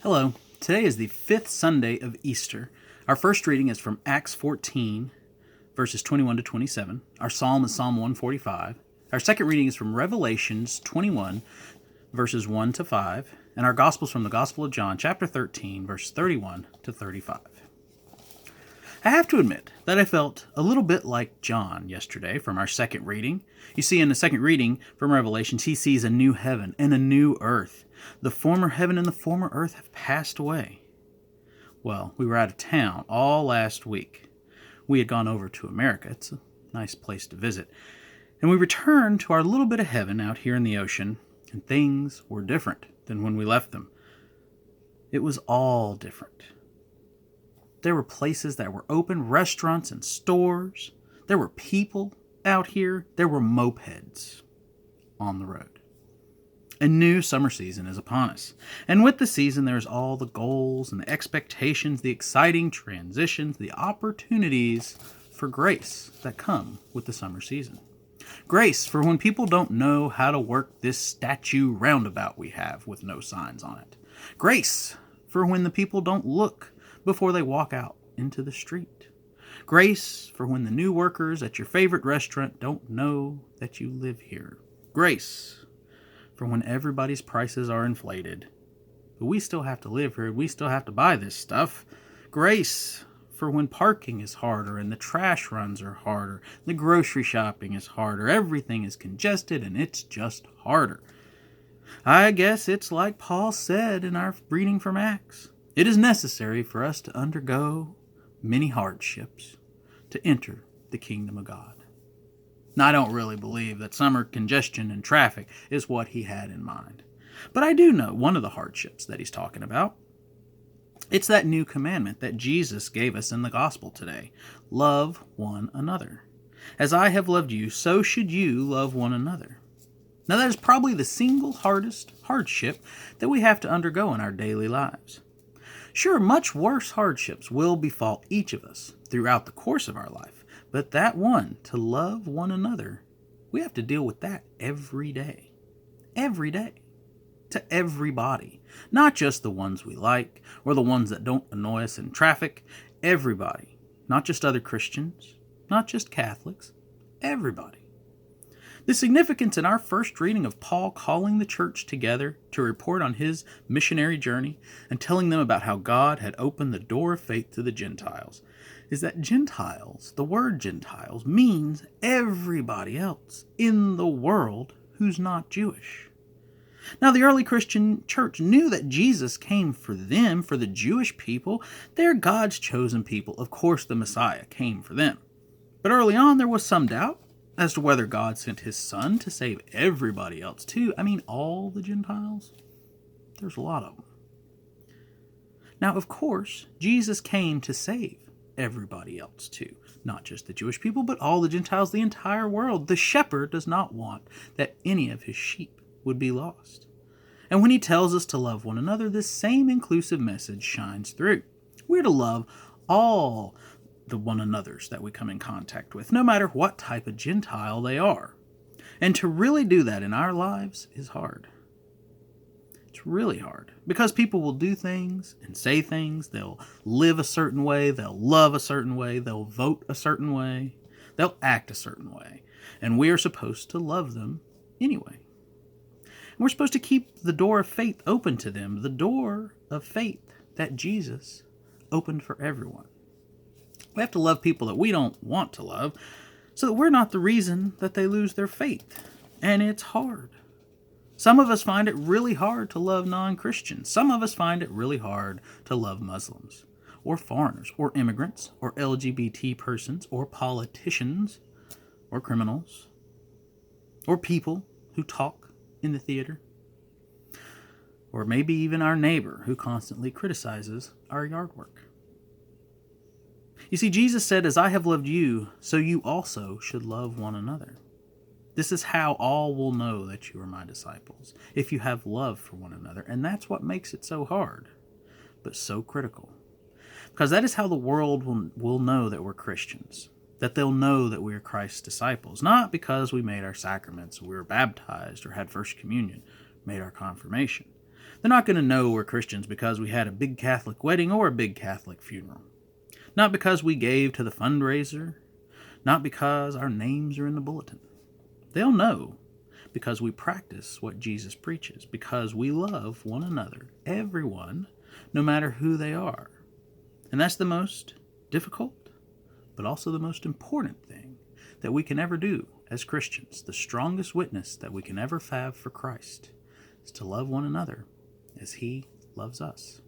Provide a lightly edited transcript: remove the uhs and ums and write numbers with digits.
Hello. Today is the fifth Sunday of Easter. Our first reading is from Acts 14, verses 21 to 27. Our psalm is Psalm 145. Our second reading is from Revelations 21, verses 1 to 5. And our gospel is from the Gospel of John, chapter 13, verse 31 to 35. I have to admit that I felt a little bit like John yesterday from our second reading. You see, in the second reading from Revelations, he sees a new heaven and a new earth. The former heaven and the former earth have passed away. Well, we were out of town all last week. We had gone over to America. It's a nice place to visit. And we returned to our little bit of heaven out here in the ocean, and things were different than when we left them. It was all different. There were places that were open, restaurants and stores. There were people out here. There were mopeds on the road. A new summer season is upon us. And with the season, there's all the goals and the expectations, the exciting transitions, the opportunities for grace that come with the summer season. Grace for when people don't know how to work this statue roundabout we have with no signs on it. Grace for when the people don't look before they walk out into the street. Grace for when the new workers at your favorite restaurant don't know that you live here. Grace for when everybody's prices are inflated, but we still have to live here, we still have to buy this stuff. Grace for when parking is harder and the trash runs are harder, the grocery shopping is harder, everything is congested and it's just harder. I guess it's like Paul said in our reading from Acts. It is necessary for us to undergo many hardships to enter the kingdom of God. Now, I don't really believe that summer congestion and traffic is what he had in mind. But I do know one of the hardships that he's talking about. It's that new commandment that Jesus gave us in the gospel today. Love one another. As I have loved you, so should you love one another. Now, that is probably the single hardest hardship that we have to undergo in our daily lives. Sure, much worse hardships will befall each of us throughout the course of our life, but that one, to love one another, we have to deal with that every day. Every day. To everybody. Not just the ones we like, or the ones that don't annoy us in traffic. Everybody. Not just other Christians, not just Catholics. Everybody. The significance in our first reading of Paul calling the church together to report on his missionary journey and telling them about how God had opened the door of faith to the Gentiles is that Gentiles, the word Gentiles, means everybody else in the world who's not Jewish. Now, the early Christian church knew that Jesus came for them, for the Jewish people. They're God's chosen people. Of course, the Messiah came for them. But early on, there was some doubt as to whether God sent his son to save everybody else too. I mean, all the Gentiles? There's a lot of them. Now, of course, Jesus came to save everybody else too. Not just the Jewish people, but all the Gentiles, the entire world. The shepherd does not want that any of his sheep would be lost. And when he tells us to love one another, this same inclusive message shines through. We're to love all the one another's that we come in contact with, no matter what type of Gentile they are. And to really do that in our lives is hard. It's really hard because people will do things and say things. They'll live a certain way. They'll love a certain way. They'll vote a certain way. They'll act a certain way. And we are supposed to love them anyway. And we're supposed to keep the door of faith open to them, the door of faith that Jesus opened for everyone. We have to love people that we don't want to love so that we're not the reason that they lose their faith. And it's hard. Some of us find it really hard to love non-Christians. Some of us find it really hard to love Muslims, or foreigners, or immigrants, or LGBT persons, or politicians, or criminals, or people who talk in the theater, or maybe even our neighbor who constantly criticizes our yard work. You see, Jesus said, as I have loved you, so you also should love one another. This is how all will know that you are my disciples, if you have love for one another. And that's what makes it so hard, but so critical. Because that is how the world will know that we're Christians, that they'll know that we are Christ's disciples, not because we made our sacraments, we were baptized, or had First Communion, made our confirmation, They're not going to know we're Christians because we had a big Catholic wedding or a big Catholic funeral. Not because we gave to the fundraiser. Not because our names are in the bulletin. They'll know because we practice what Jesus preaches, because we love one another, everyone, no matter who they are. And that's the most difficult, but also the most important thing that we can ever do as Christians. The strongest witness that we can ever have for Christ is to love one another as He loves us.